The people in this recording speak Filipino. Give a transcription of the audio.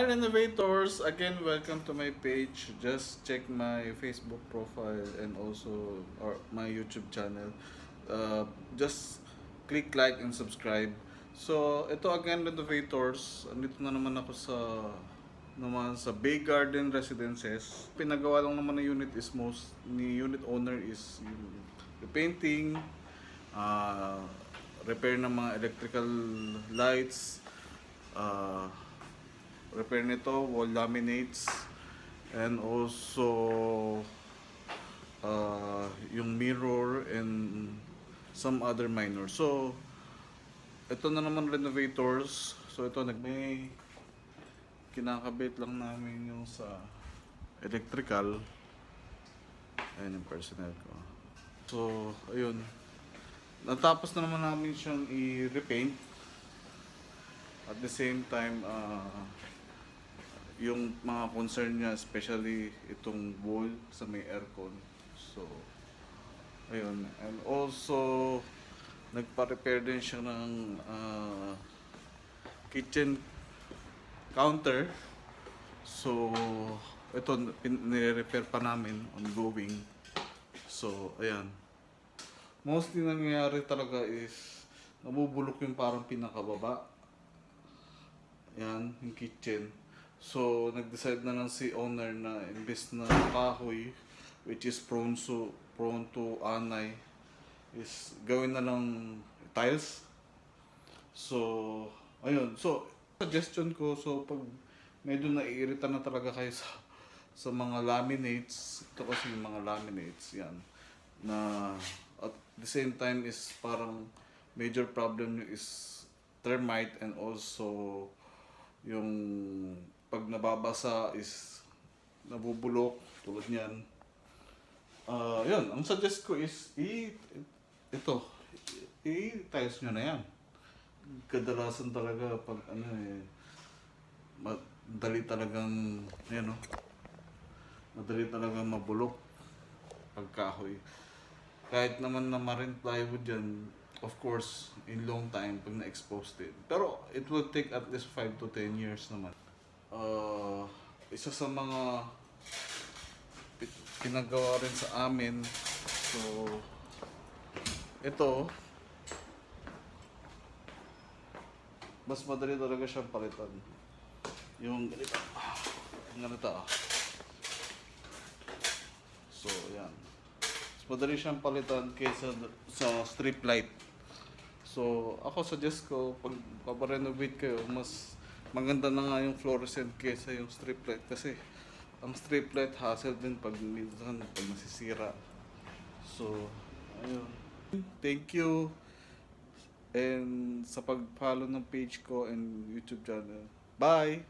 Hi Renovators! Again, welcome to my page. Just check my Facebook profile and also my YouTube channel. Just click like and subscribe. So, ito again Renovators. Andito na naman ako sa Bay Garden Residences. Pinagawa lang naman ng unit is ni unit owner is yung repainting, uh, repair ng mga electrical lights, uh, repair nito, wall laminates, and also yung mirror and some other minor. So, ito na naman renovators. So, ito may kinakabit lang namin yung sa electrical. Ayan yung personnel ko. So, ayun. Natapos na naman namin siyang i-repaint. At the same time, yung mga concern niya, especially itong wall sa may aircon. So, ayun. And also, nagpa-repair din siya ng kitchen counter. So, ito, nire-repair pa namin, ongoing. So, ayan. Mostly nangyayari talaga is, nabubulok yung parang pinakababa. Yan, yung kitchen. So, nag-decide na lang si owner na imbes na kahoy, which is prone to anay, is gawin na lang tiles. So, ayun. So, suggestion ko, so pag medyo naiirita na talaga kayo sa mga laminates, ito kasi yung mga laminates, yan, na at the same time is parang major problem nyo is termite and also yung pag nababasa is nabubulok tulad niyan. Yun, ang suggest ko is i-tiles nyo na yan. Kadalasan talaga pag madali talagang madali talagang mabulok pag kahoy. Kahit naman na marine plywood yan, of course, in long time pag na-expose din. Pero it will take at least 5 to 10 years naman. Isa sa mga pinagawa rin sa amin. So, ito, mas madali talaga siyang palitan. Yung ganito. Yung ganito. So, yan. Mas madali siyang palitan kaysa sa strip light. So, ako suggest ko, pag paparenovate kayo, mas maganda na nga yung fluorescent kaysa yung strip light. Kasi, ang strip light hassle din pag minsan pag nasisira. So, ayun. Thank you. And sa pag-follow ng page ko and YouTube channel. Bye!